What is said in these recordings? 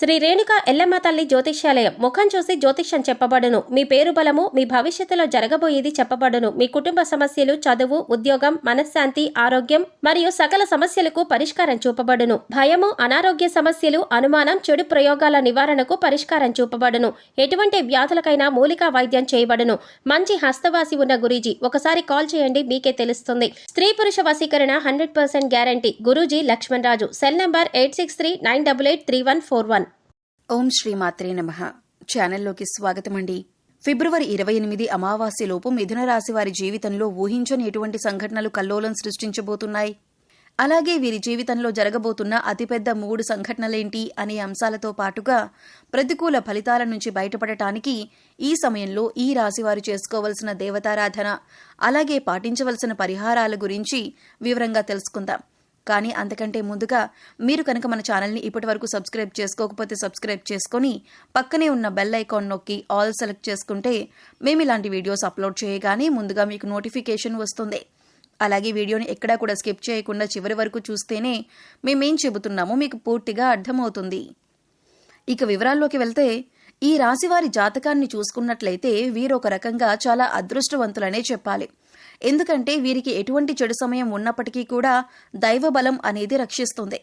శ్రీ రేణుక ఎల్లమ్మ తల్లి జ్యోతిష్యాలయం. ముఖం చూసి జ్యోతిష్యం చెప్పబడును. మీ పేరు బలము, మీ భవిష్యత్తులో జరగబోయేది చెప్పబడును. మీ కుటుంబ సమస్యలు, చదువు, ఉద్యోగం, మనశ్శాంతి, ఆరోగ్యం మరియు సకల సమస్యలకు పరిష్కారం చూపబడును. భయము, అనారోగ్య సమస్యలు, అనుమానం, చెడు ప్రయోగాల నివారణకు పరిష్కారం చూపబడును. ఎటువంటి వ్యాధులకైనా మూలికా వైద్యం చేయబడును. మంచి హస్తవాసి ఉన్న గురూజీ. ఒకసారి కాల్ చేయండి, మీకే తెలుస్తుంది. స్త్రీ పురుష వశీకరణ 100% guarantee. Guruji Laxman Raju. Cell number 8639883141. ఓం శ్రీమాత్రే నమః. ఛానల్లోకి స్వాగతమండి. ఫిబ్రవరి 28 అమావాస్యలోపు మిథున రాశి వారి జీవితంలో ఊహించని ఎటువంటి సంఘటనలు కల్లోలం సృష్టించబోతున్నాయి, అలాగే వీరి జీవితంలో జరగబోతున్న అతిపెద్ద 3 సంఘటనలేంటి అనే అంశాలతో పాటుగా ప్రతికూల ఫలితాల నుంచి బయటపడటానికి ఈ సమయంలో ఈ రాశివారు చేసుకోవలసిన దేవతారాధన, అలాగే పాటించవలసిన పరిహారాల గురించి వివరంగా తెలుసుకుందాం. కానీ అంతకంటే ముందుగా మీరు కనుక మన ఛానల్ని ఇప్పటివరకు సబ్స్క్రైబ్ చేసుకోకపోతే సబ్స్క్రైబ్ చేసుకొని పక్కనే ఉన్న బెల్ ఐకాన్ నొక్కి ఆల్ సెలెక్ట్ చేసుకుంటే మేము ఇలాంటి వీడియోస్ అప్లోడ్ చేయగానే ముందుగా మీకు నోటిఫికేషన్ వస్తుంది. అలాగే వీడియోని ఎక్కడా కూడా స్కిప్ చేయకుండా చివరి వరకు చూస్తేనే మేమేం చెబుతున్నామో మీకు పూర్తిగా అర్థమవుతుంది. ఇక వివరాల్లోకి వెళ్తే, ఈ రాశివారి జాతకాన్ని చూసుకున్నట్లయితే వీరొక రకంగా చాలా అదృష్టవంతులనే చెప్పాలి. ఎందుకంటే వీరికి ఎటువంటి చెడు సమయం ఉన్నప్పటికీ కూడా దైవబలం అనేది రక్షిస్తుంది.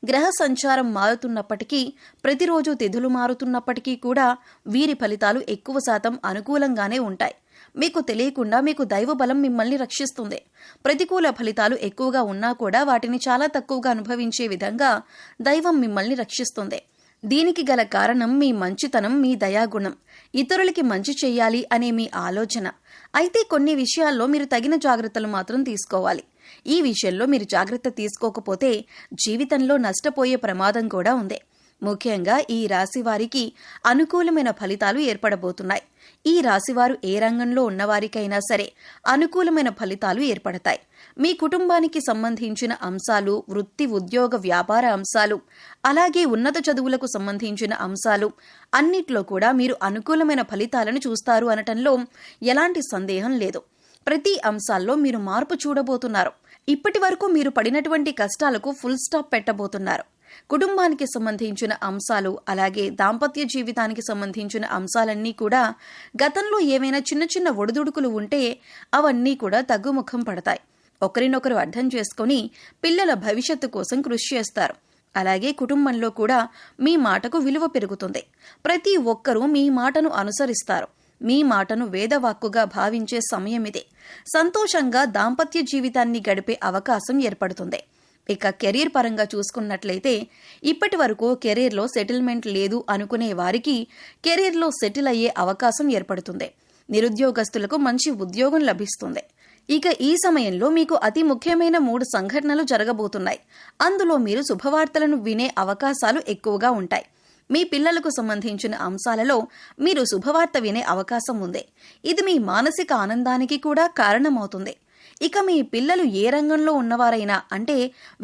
గ్రహ సంచారం మారుతున్నప్పటికీ, ప్రతిరోజు తిథులు మారుతున్నప్పటికీ కూడా వీరి ఫలితాలు ఎక్కువ శాతం అనుకూలంగానే ఉంటాయి. మీకు తెలియకుండా మీకు దైవబలం మిమ్మల్ని రక్షిస్తుంది. ప్రతికూల ఫలితాలు ఎక్కువగా ఉన్నా కూడా వాటిని చాలా తక్కువగా అనుభవించే విధంగా దైవం మిమ్మల్ని రక్షిస్తుంది. దీనికి గల కారణం మీ మంచితనం, మీ దయాగుణం, ఇతరులకి మంచి చెయ్యాలి అనే మీ ఆలోచన. అయితే కొన్ని విషయాల్లో మీరు తగిన జాగ్రత్తలు మాత్రం తీసుకోవాలి. ఈ విషయంలో మీరు జాగ్రత్త తీసుకోకపోతే జీవితంలో నష్టపోయే ప్రమాదం కూడా ఉంది. ముఖ్యంగా ఈ రాశి వారికి అనుకూలమైన ఫలితాలు ఏర్పడబోతున్నాయి. ఈ రాశివారు ఏ రంగంలో ఉన్నవారికైనా సరే అనుకూలమైన ఫలితాలు ఏర్పడతాయి. మీ కుటుంబానికి సంబంధించిన అంశాలు, వృత్తి, ఉద్యోగ, వ్యాపార అంశాలు, అలాగే ఉన్నత చదువులకు సంబంధించిన అంశాలు అన్నిట్లో కూడా మీరు అనుకూలమైన ఫలితాలను చూస్తారు అనటంలో ఎలాంటి సందేహం లేదు. ప్రతి అంశాల్లో మీరు మార్పు చూడబోతున్నారు. ఇప్పటి వరకు మీరు పడినటువంటి కష్టాలకు ఫుల్ స్టాప్ పెట్టబోతున్నారు. కుటుంబానికి సంబంధించిన అంశాలు, అలాగే దాంపత్య జీవితానికి సంబంధించిన అంశాలన్నీ కూడా గతంలో ఏమైనా చిన్న చిన్న ఒడిదుడుకులు ఉంటే అవన్నీ కూడా తగ్గుముఖం పడతాయి. ఒకరినొకరు అర్థం చేసుకుని పిల్లల భవిష్యత్తు కోసం కృషి చేస్తారు. అలాగే కుటుంబంలో కూడా మీ మాటకు విలువ పెరుగుతుంది. ప్రతి ఒక్కరూ మీ మాటను అనుసరిస్తారు. మీ మాటను వేదవాక్కుగా భావించే సమయం ఇదే. సంతోషంగా దాంపత్య జీవితాన్ని గడిపే అవకాశం ఏర్పడుతుంది. ఇక కెరీర్ పరంగా చూసుకున్నట్లయితే, ఇప్పటి వరకు కెరీర్లో సెటిల్మెంట్ లేదు అనుకునే వారికి కెరీర్లో సెటిల్ అయ్యే అవకాశం ఏర్పడుతుంది. నిరుద్యోగస్తులకు మంచి ఉద్యోగం లభిస్తుంది. ఇక ఈ సమయంలో మీకు అతి ముఖ్యమైన 3 సంఘటనలు జరగబోతున్నాయి. అందులో మీరు శుభవార్తలను వినే అవకాశాలు ఎక్కువగా ఉంటాయి. మీ పిల్లలకు సంబంధించిన అంశాలలో మీరు శుభవార్త వినే అవకాశం ఉంది. ఇది మీ మానసిక ఆనందానికి కూడా కారణమవుతుంది. ఇక మీ పిల్లలు ఏ రంగంలో ఉన్నవారైనా, అంటే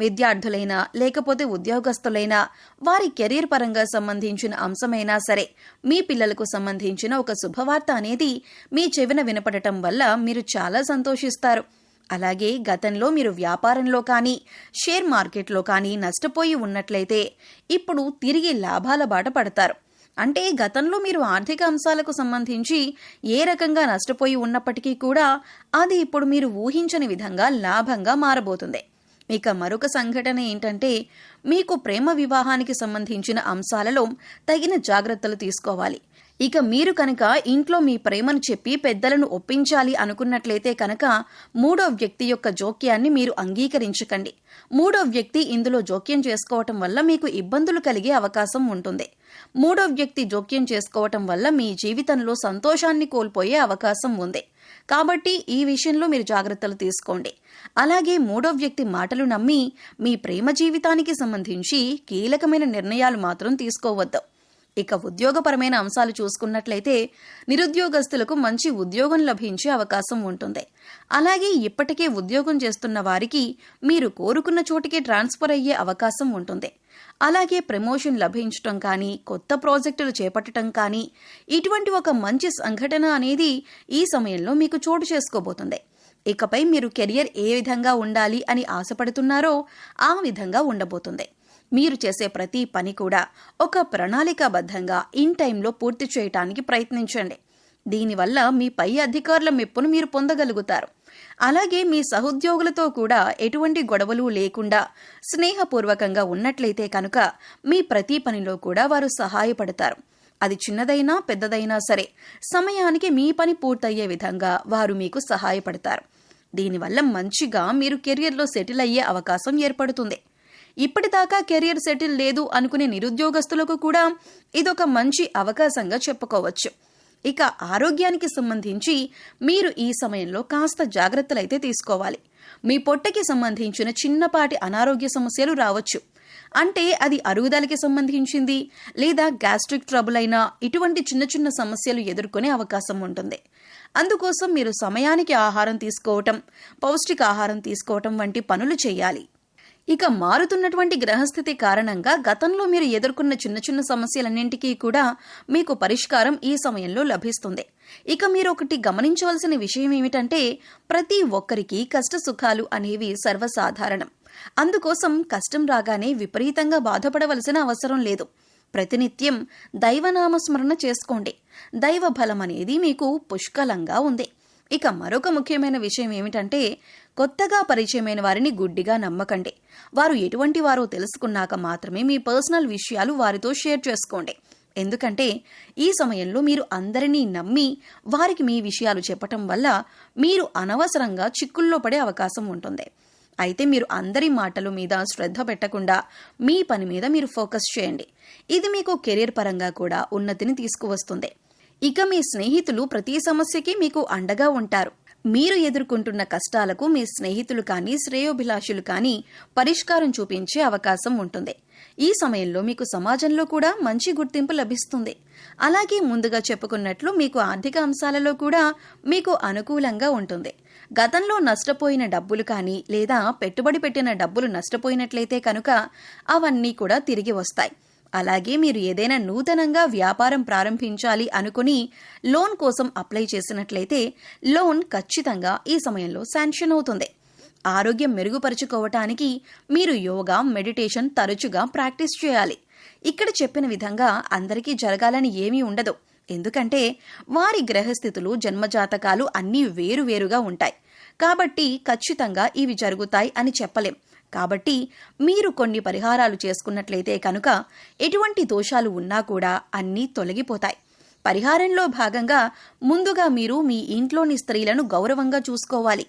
విద్యార్థులైనా లేకపోతే ఉద్యోగస్తులైనా, వారి కెరీర్ పరంగా సంబంధించిన అంశమైనా సరే మీ పిల్లలకు సంబంధించిన ఒక శుభవార్త అనేది మీ చెవిన వినపడటం వల్ల మీరు చాలా సంతోషిస్తారు. అలాగే గతంలో మీరు వ్యాపారంలో కానీ షేర్ మార్కెట్లో కానీ నష్టపోయి ఉన్నట్లయితే ఇప్పుడు తిరిగి లాభాల బాట పడతారు. అంటే గతంలో మీరు ఆర్థిక అంశాలకు సంబంధించి ఏ రకంగా నష్టపోయి ఉన్నప్పటికీ కూడా అది ఇప్పుడు మీరు ఊహించని విధంగా లాభంగా మారబోతుంది. ఇక మరొక సంఘటన ఏంటంటే, మీకు ప్రేమ వివాహానికి సంబంధించిన అంశాలలో తగిన జాగ్రత్తలు తీసుకోవాలి. ఇక మీరు కనుక ఇంట్లో మీ ప్రేమను చెప్పి పెద్దలను ఒప్పించాలి అనుకున్నట్లయితే కనుక 3వ వ్యక్తి యొక్క జోక్యాన్ని మీరు అంగీకరించకండి. 3వ వ్యక్తి ఇందులో జోక్యం చేసుకోవటం వల్ల మీకు ఇబ్బందులు కలిగే అవకాశం ఉంటుంది. 3వ వ్యక్తి జోక్యం చేసుకోవటం వల్ల మీ జీవితంలో సంతోషాన్ని కోల్పోయే అవకాశం ఉంది. కాబట్టి ఈ విషయంలో మీరు జాగ్రత్తలు తీసుకోండి. అలాగే 3వ వ్యక్తి మాటలు నమ్మి మీ ప్రేమ జీవితానికి సంబంధించి కీలకమైన నిర్ణయాలు మాత్రం తీసుకోవద్దు. ఇక ఉద్యోగపరమైన అంశాలు చూసుకున్నట్లయితే, నిరుద్యోగస్తులకు మంచి ఉద్యోగం లభించే అవకాశం ఉంటుంది. అలాగే ఇప్పటికే ఉద్యోగం చేస్తున్న వారికి మీరు కోరుకున్న చోటికి ట్రాన్స్ఫర్ అయ్యే అవకాశం ఉంటుంది. అలాగే ప్రమోషన్ లభించటం కానీ, కొత్త ప్రాజెక్టులు చేపట్టడం కానీ, ఇటువంటి ఒక మంచి సంఘటన అనేది ఈ సమయంలో మీకు చోటు చేసుకోబోతుంది. ఇకపై మీరు కెరియర్ ఏ విధంగా ఉండాలి అని ఆశపడుతున్నారో ఆ విధంగా ఉండబోతుంది. మీరు చేసే ప్రతి పని కూడా ఒక ప్రణాళికాబద్ధంగా ఇన్ టైంలో పూర్తి చేయటానికి ప్రయత్నించండి. దీనివల్ల మీ పై అధికారుల మెప్పును మీరు పొందగలుగుతారు. అలాగే మీ సహోద్యోగులతో కూడా ఎటువంటి గొడవలు లేకుండా స్నేహపూర్వకంగా ఉన్నట్లయితే కనుక మీ ప్రతి పనిలో కూడా వారు సహాయపడతారు. అది చిన్నదైనా పెద్దదైనా సరే సమయానికి మీ పని పూర్తయ్యే విధంగా వారు మీకు సహాయపడతారు. దీనివల్ల మంచిగా మీరు కెరియర్లో సెటిల్ అయ్యే అవకాశం ఏర్పడుతుంది. ఇప్పటిదాకా కెరియర్ సెటిల్ లేదు అనుకునే నిరుద్యోగస్తులకు కూడా ఇదొక మంచి అవకాశంగా చెప్పుకోవచ్చు. ఇక ఆరోగ్యానికి సంబంధించి మీరు ఈ సమయంలో కాస్త జాగ్రత్తలైతే తీసుకోవాలి. మీ పొట్టకి సంబంధించిన చిన్నపాటి అనారోగ్య సమస్యలు రావచ్చు. అంటే అది అరుగుదలకి సంబంధించింది లేదా గ్యాస్ట్రిక్ ట్రబుల్ అయినా ఇటువంటి చిన్న చిన్న సమస్యలు ఎదుర్కొనే అవకాశం ఉంటుంది. అందుకోసం మీరు సమయానికి ఆహారం తీసుకోవటం, పౌష్టికాహారం తీసుకోవటం వంటి పనులు చేయాలి. ఇక మారుతున్నటువంటి గ్రహస్థితి కారణంగా గతంలో మీరు ఎదుర్కొన్న చిన్న చిన్న సమస్యలన్నింటికీ కూడా మీకు పరిష్కారం ఈ సమయంలో లభిస్తుంది. ఇక మీరు ఒకటి గమనించవలసిన విషయం ఏమిటంటే ప్రతి ఒక్కరికి కష్ట సుఖాలు అనేవి సర్వసాధారణం. అందుకోసం కష్టం రాగానే విపరీతంగా బాధపడవలసిన అవసరం లేదు. ప్రతినిత్యం దైవనామస్మరణ చేసుకోండి. దైవ బలం అనేది మీకు పుష్కలంగా ఉంది. ఇక మరొక ముఖ్యమైన విషయం ఏమిటంటే కొత్తగా పరిచయమైన వారిని గుడ్డిగా నమ్మకండి. వారు ఎటువంటి వారో తెలుసుకున్నాక మాత్రమే మీ పర్సనల్ విషయాలు వారితో షేర్ చేసుకోండి. ఎందుకంటే ఈ సమయంలో మీరు అందరినీ నమ్మి వారికి మీ విషయాలు చెప్పటం వల్ల మీరు అనవసరంగా చిక్కుల్లో పడే అవకాశం ఉంటుంది. అయితే మీరు అందరి మాటల మీద శ్రద్ధ పెట్టకుండా మీ పని మీద మీరు ఫోకస్ చేయండి. ఇది మీకు కెరీర్ పరంగా కూడా ఉన్నతిని తీసుకువస్తుంది. ఇక మీ స్నేహితులు ప్రతి సమస్యకి మీకు అండగా ఉంటారు. మీరు ఎదుర్కొంటున్న కష్టాలకు మీ స్నేహితులు కానీ శ్రేయోభిలాషులు కానీ పరిష్కారం చూపించే అవకాశం ఉంటుంది. ఈ సమయంలో మీకు సమాజంలో కూడా మంచి గుర్తింపు లభిస్తుంది. అలాగే ముందుగా చెప్పుకున్నట్లు మీకు ఆర్థిక అంశాలలో కూడా మీకు అనుకూలంగా ఉంటుంది. గతంలో నష్టపోయిన డబ్బులు కానీ లేదా పెట్టుబడి పెట్టిన డబ్బులు నష్టపోయినట్లయితే కనుక అవన్నీ కూడా తిరిగి వస్తాయి. అలాగే మీరు ఏదైనా నూతనంగా వ్యాపారం ప్రారంభించాలి అనుకుని లోన్ కోసం అప్లై చేసినట్లయితే లోన్ ఖచ్చితంగా ఈ సమయంలో శాంక్షన్ అవుతుంది. ఆరోగ్యం మెరుగుపరుచుకోవటానికి మీరు యోగా, మెడిటేషన్ తరచుగా ప్రాక్టీస్ చేయాలి. ఇక్కడ చెప్పిన విధంగా అందరికీ జరగాలని ఏమీ ఉండదు. ఎందుకంటే వారి గ్రహస్థితులు, జన్మజాతకాలు అన్నీ వేరువేరుగా ఉంటాయి. కాబట్టి ఖచ్చితంగా ఇవి జరుగుతాయి అని చెప్పలేం. కాబట్టి మీరు కొన్ని పరిహారాలు చేసుకున్నట్లయితే కనుక ఎటువంటి దోషాలు ఉన్నా కూడా అన్నీ తొలగిపోతాయి. పరిహారంలో భాగంగా ముందుగా మీరు మీ ఇంట్లోని స్త్రీలను గౌరవంగా చూసుకోవాలి.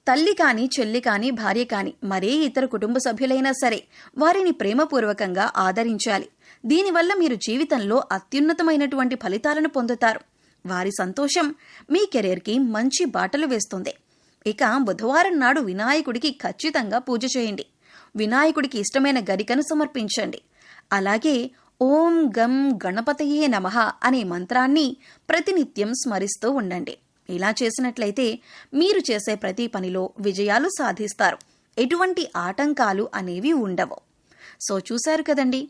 తల్లి కాని, చెల్లి కాని, భార్య కాని, మరే ఇతర కుటుంబ సభ్యులైనా సరే వారిని ప్రేమపూర్వకంగా ఆదరించాలి. దీనివల్ల మీరు జీవితంలో అత్యున్నతమైనటువంటి ఫలితాలను పొందుతారు. వారి సంతోషం మీ కెరీర్కి మంచి బాటలు వేస్తుంది. ఇక బుధవారం నాడు వినాయకుడికి ఖచ్చితంగా పూజ చేయండి. వినాయకుడికి ఇష్టమైన గరికను సమర్పించండి. అలాగే ఓం గం గణపతయే నమః అనే మంత్రాన్ని ప్రతినిత్యం స్మరిస్తూ ఉండండి. ఇలా చేసినట్లయితే మీరు చేసే ప్రతి పనిలో విజయాలు సాధిస్తారు. ఎటువంటి ఆటంకాలు అనేవి ఉండవు. సో చూశారు కదండి,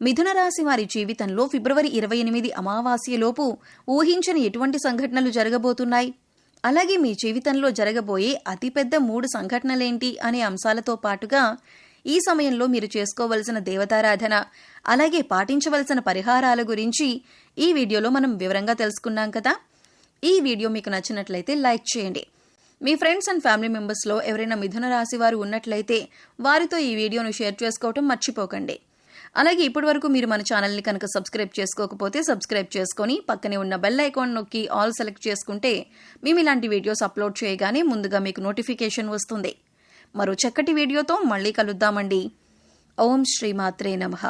మిథున రాశి వారి జీవితంలో ఫిబ్రవరి 28 అమావాస్యలోపు ఊహించని ఎటువంటి సంఘటనలు జరగబోతున్నాయి, అలాగే మీ జీవితంలో జరగబోయే అతిపెద్ద 3 సంఘటనలేంటి అనే అంశాలతో పాటుగా ఈ సమయంలో మీరు చేసుకోవలసిన దేవతారాధన, అలాగే పాటించవలసిన పరిహారాల గురించి ఈ వీడియోలో మనం వివరంగా తెలుసుకున్నాం కదా. ఈ వీడియో మీకు నచ్చినట్లయితే లైక్ చేయండి. మీ ఫ్రెండ్స్ అండ్ ఫ్యామిలీ మెంబర్స్లో ఎవరైనా మిథున రాశి వారు ఉన్నట్లయితే వారితో ఈ వీడియోను షేర్ చేసుకోవటం మర్చిపోకండి. అలాగే ఇప్పటి వరకు మీరు మన ఛానల్ని కనుక సబ్స్క్రైబ్ చేసుకోకపోతే సబ్స్క్రైబ్ చేసుకొని పక్కనే ఉన్న బెల్ ఐకాన్ నొక్కి ఆల్ సెలెక్ట్ చేసుకుంటే మేము ఇలాంటి వీడియోస్ అప్లోడ్ చేయగానే ముందుగా మీకు నోటిఫికేషన్ వస్తుంది. మరో చక్కటి వీడియోతో మళ్ళీ కలుద్దామండి. ఓం శ్రీమాత్రే నమః.